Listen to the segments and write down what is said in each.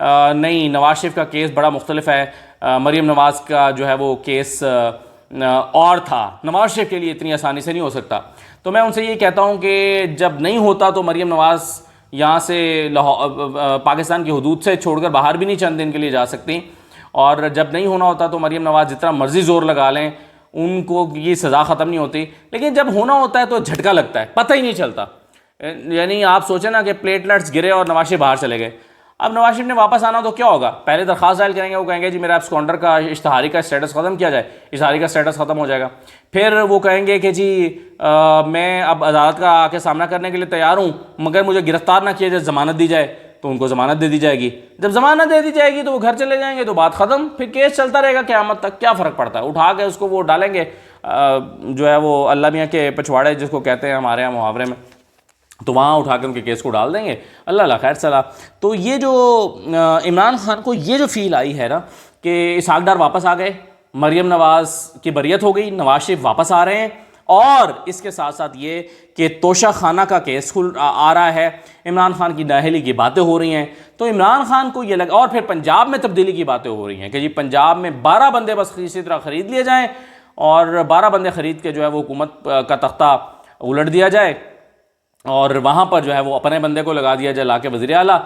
نہیں نواز شریف کا کیس بڑا مختلف ہے، مریم نواز کا جو ہے وہ کیس اور تھا، نواز شریف کے لیے اتنی آسانی سے نہیں ہو سکتا۔ تو میں ان سے یہ کہتا ہوں کہ جب نہیں ہوتا تو مریم نواز یہاں سے پاکستان کی حدود سے چھوڑ کر باہر بھی نہیں چند دن کے لیے جا سکتی، اور جب نہیں ہونا ہوتا تو مریم نواز جتنا مرضی زور لگا لیں ان کو یہ سزا ختم نہیں ہوتی، لیکن جب ہونا ہوتا ہے تو جھٹکا لگتا ہے، پتہ ہی نہیں چلتا۔ یعنی آپ سوچیں نا کہ پلیٹلیٹس گرے اور نواز شریف باہر چلے گئے، اب نواز شریف نے واپس آنا تو کیا ہوگا؟ پہلے درخواست دائر کریں گے، وہ کہیں گے جی میرا ایبسکونڈر کا اشتہاری کا اسٹیٹس ختم کیا جائے، اشتہاری کا اسٹیٹس ختم ہو جائے گا۔ پھر وہ کہیں گے کہ جی میں اب عدالت کا آ کے سامنا کرنے کے لیے تیار ہوں، مگر مجھے گرفتار نہ کیا جائے، ضمانت دی جائے، تو ان کو ضمانت دے دی جائے گی۔ جب ضمانت دے دی جائے گی تو وہ گھر چلے جائیں گے، تو بات ختم، پھر کیس چلتا رہے گا قیامت تک، کیا فرق پڑتا ہے؟ اٹھا کے اس کو وہ ڈالیں گے جو ہے وہ اللہ میاں کے پچھواڑے جس کو کہتے ہیں ہمارے یہاں محاورے میں، تو وہاں اٹھا کے ان کے کیس کو ڈال دیں گے، اللہ خیر صلاح۔ تو یہ جو عمران خان کو یہ جو فیل آئی ہے نا کہ اسحاق ڈار واپس آ گئے، مریم نواز کی بریت ہو گئی، نواز شریف واپس آ رہے ہیں، اور اس کے ساتھ ساتھ یہ کہ توشہ خانہ کا کیس آ رہا ہے، عمران خان کی نااہلی کی باتیں ہو رہی ہیں، تو عمران خان کو یہ لگا، اور پھر پنجاب میں تبدیلی کی باتیں ہو رہی ہیں کہ جی پنجاب میں 12 بندے بس اسی طرح خرید لیے جائیں، اور 12 بندے خرید کے جو ہے وہ حکومت کا تختہ الٹ دیا جائے، اور وہاں پر جو ہے وہ اپنے بندے کو لگا دیا جائے لا کے وزیر اعلیٰ۔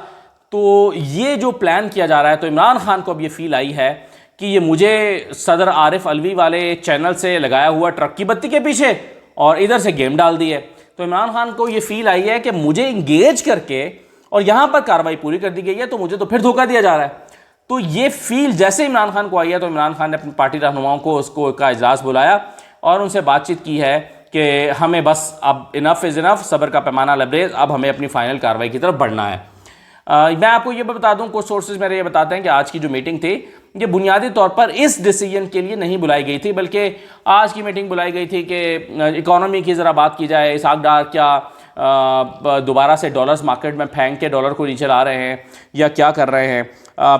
تو یہ جو پلان کیا جا رہا ہے، تو عمران خان کو اب یہ فیل آئی ہے کہ یہ مجھے صدر عارف علوی والے چینل سے لگایا ہوا ٹرک کی بتی کے پیچھے اور ادھر سے گیم ڈال دی ہے۔ تو عمران خان کو یہ فیل آئی ہے کہ مجھے انگیج کر کے اور یہاں پر کارروائی پوری کر دی گئی ہے، تو مجھے تو پھر دھوکہ دیا جا رہا ہے۔ تو یہ فیل جیسے عمران خان کو آئی ہے، تو عمران خان نے اپنی پارٹی رہنماؤں کو اس کو کا اجلاس بلایا اور ان سے بات چیت کی ہے کہ ہمیں بس اب انف از انف، صبر کا پیمانہ لبریز، اب ہمیں اپنی فائنل کارروائی کی طرف بڑھنا ہے۔ میں آپ کو یہ بتا دوں، کچھ سورسز میرے یہ بتاتے ہیں کہ آج کی جو میٹنگ تھی یہ بنیادی طور پر اس ڈیسیجن کے لیے نہیں بلائی گئی تھی، بلکہ آج کی میٹنگ بلائی گئی تھی کہ اکانومی کی ذرا بات کی جائے، اسحاق ڈار کیا دوبارہ سے ڈالرز مارکیٹ میں پھینک کے ڈالر کو نیچے لا رہے ہیں یا کیا کر رہے ہیں۔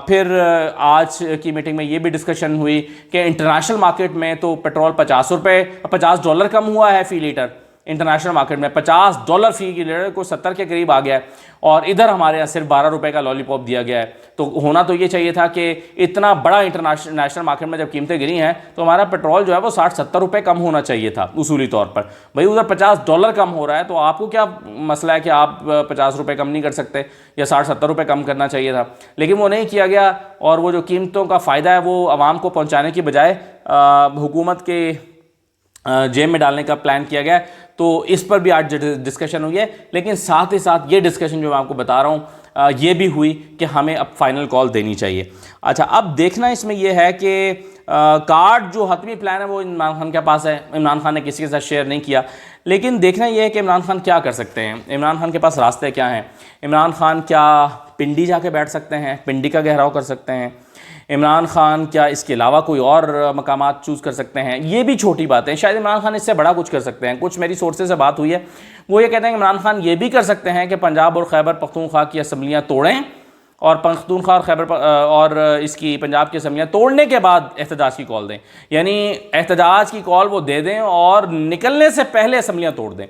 پھر آج کی میٹنگ میں یہ بھی ڈسکشن ہوئی کہ انٹرنیشنل مارکیٹ میں تو پیٹرول $50 کم ہوا ہے فی لیٹر، انٹرنیشنل مارکیٹ میں $50 فی لیٹر کو 70 کے قریب آ گیا ہے، اور ادھر ہمارے یہاں صرف $12 کا لالی پاپ دیا گیا ہے۔ تو ہونا تو یہ چاہیے تھا کہ اتنا بڑا انٹرنیشنل مارکیٹ میں جب قیمتیں گری ہیں تو ہمارا پیٹرول جو ہے وہ $60-70 کم ہونا چاہیے تھا اصولی طور پر۔ بھائی ادھر $50 کم ہو رہا ہے تو آپ کو کیا مسئلہ ہے کہ آپ $50 کم نہیں کر سکتے، یا $60-70 کم کرنا چاہیے تھا، لیکن وہ نہیں کیا گیا، اور وہ جو قیمتوں کا فائدہ ہے وہ عوام کو پہنچانے کی بجائے حکومت کے جیب میں ڈالنے کا پلان کیا گیا۔ تو اس پر بھی آج ڈسکشن ہوئی ہے، لیکن ساتھ ہی ساتھ یہ ڈسکشن جو میں آپ کو بتا رہا ہوں یہ بھی ہوئی کہ ہمیں اب فائنل کال دینی چاہیے۔ اچھا، اب دیکھنا اس میں یہ ہے کہ کارڈ جو حتمی پلان ہے وہ عمران خان کے پاس ہے، عمران خان نے کسی کے ساتھ شیئر نہیں کیا، لیکن دیکھنا یہ ہے کہ عمران خان کیا کر سکتے ہیں، عمران خان کے پاس راستے کیا ہیں۔ عمران خان کیا پنڈی جا کے بیٹھ سکتے ہیں، پنڈی کا گھیراؤ کر سکتے ہیں؟ عمران خان کیا اس کے علاوہ کوئی اور مقامات چوز کر سکتے ہیں؟ یہ بھی چھوٹی باتیں ہیں، شاید عمران خان اس سے بڑا کچھ کر سکتے ہیں۔ کچھ میری سورسز سے بات ہوئی ہے، وہ یہ کہتے ہیں کہ عمران خان یہ بھی کر سکتے ہیں کہ پنجاب اور خیبر پختونخوا کی اسمبلیاں توڑیں، اور پختونخوا اور خیبر اور اس کی پنجاب کی اسمبلیاں توڑنے کے بعد احتجاج کی کال دیں، یعنی احتجاج کی کال وہ دے دیں اور نکلنے سے پہلے اسمبلیاں توڑ دیں۔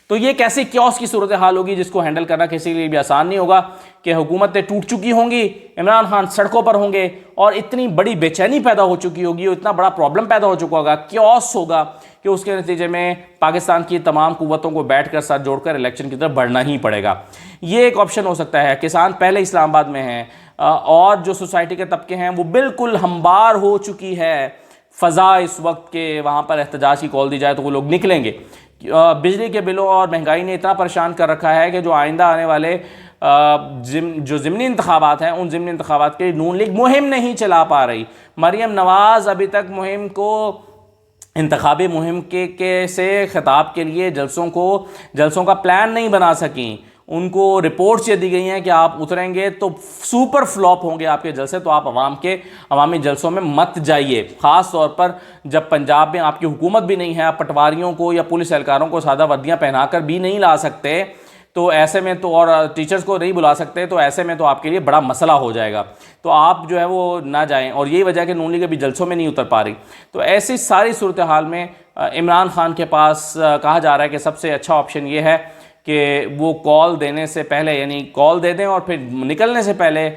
تو یہ کیسی کیوس کی صورتحال ہوگی جس کو ہینڈل کرنا کسی کے لیے بھی آسان نہیں ہوگا، کہ حکومتیں ٹوٹ چکی ہوں گی، عمران خان سڑکوں پر ہوں گے، اور اتنی بڑی بے چینی پیدا ہو چکی ہوگی، اتنا بڑا پرابلم پیدا ہو چکا ہوگا، کیوس ہوگا، کہ اس کے نتیجے میں پاکستان کی تمام قوتوں کو بیٹھ کر ساتھ جوڑ کر الیکشن کی طرف بڑھنا ہی پڑے گا۔ یہ ایک آپشن ہو سکتا ہے۔ کسان پہلے اسلام آباد میں ہیں، اور جو سوسائٹی کے طبقے ہیں وہ بالکل ہمبار ہو چکی ہے فضا اس وقت کہ وہاں پر احتجاج کی کال دی جائے تو وہ لوگ نکلیں گے۔ بجلی کے بلوں اور مہنگائی نے اتنا پریشان کر رکھا ہے کہ جو آئندہ آنے والے جو ضمنی انتخابات ہیں، ان ضمنی انتخابات کے نون لیگ مہم نہیں چلا پا رہی۔ مریم نواز ابھی تک مہم کو، انتخابی مہم کے سے خطاب کے لیے جلسوں کا پلان نہیں بنا سکیں۔ ان کو رپورٹس یہ دی گئی ہیں کہ آپ اتریں گے تو سپر فلاپ ہوں گے آپ کے جلسے، تو آپ عوامی جلسوں میں مت جائیے، خاص طور پر جب پنجاب میں آپ کی حکومت بھی نہیں ہے، آپ پٹواریوں کو یا پولیس اہلکاروں کو سادہ وردیاں پہنا کر بھی نہیں لا سکتے، تو ایسے میں تو، اور ٹیچرز کو نہیں بلا سکتے، تو ایسے میں تو آپ کے لیے بڑا مسئلہ ہو جائے گا، تو آپ جو ہے وہ نہ جائیں۔ اور یہی وجہ کہ نون لیگ ابھی جلسوں میں نہیں اتر پا رہی۔ تو ایسی ساری صورتحال میں عمران خان کے پاس کہا جا رہا ہے کہ سب سے اچھا آپشن یہ ہے کہ وہ کال دینے سے پہلے، یعنی کال دے دیں اور پھر نکلنے سے پہلے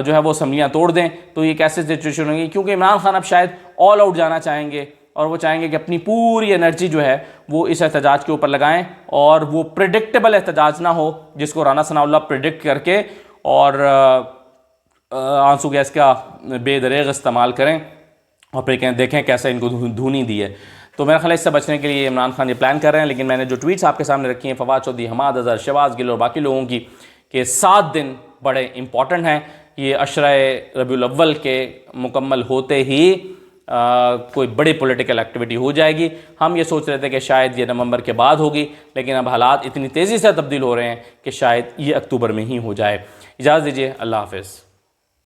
جو ہے وہ اسمبلیاں توڑ دیں تو یہ کیسے سچویشن ہوگی، کیونکہ عمران خان اب شاید آل آؤٹ جانا چاہیں گے اور وہ چاہیں گے کہ اپنی پوری انرجی جو ہے وہ اس احتجاج کے اوپر لگائیں، اور وہ پریڈکٹیبل احتجاج نہ ہو جس کو رانا ثناء اللہ پریڈکٹ کر کے اور آنسو گیس کا بے دریغ استعمال کریں اور پھر کہیں دیکھیں کیسے ان کو دھونی دی ہے۔ تو میرا خیال ہے اس سے بچنے کے لیے عمران خان یہ پلان کر رہے ہیں، لیکن میں نے جو ٹویٹس آپ کے سامنے رکھی ہیں فواد چودھری، حماد اظہر، شہباز گل اور باقی لوگوں کی، کہ 7 دن بڑے امپورٹنٹ ہیں، یہ عشرہ ربیع الاول کے مکمل ہوتے ہی کوئی بڑی پولیٹیکل ایکٹیویٹی ہو جائے گی۔ ہم یہ سوچ رہے تھے کہ شاید یہ نومبر کے بعد ہوگی، لیکن اب حالات اتنی تیزی سے تبدیل ہو رہے ہیں کہ شاید یہ اکتوبر میں ہی ہو جائے۔ اجازت دیجیے، اللہ حافظ۔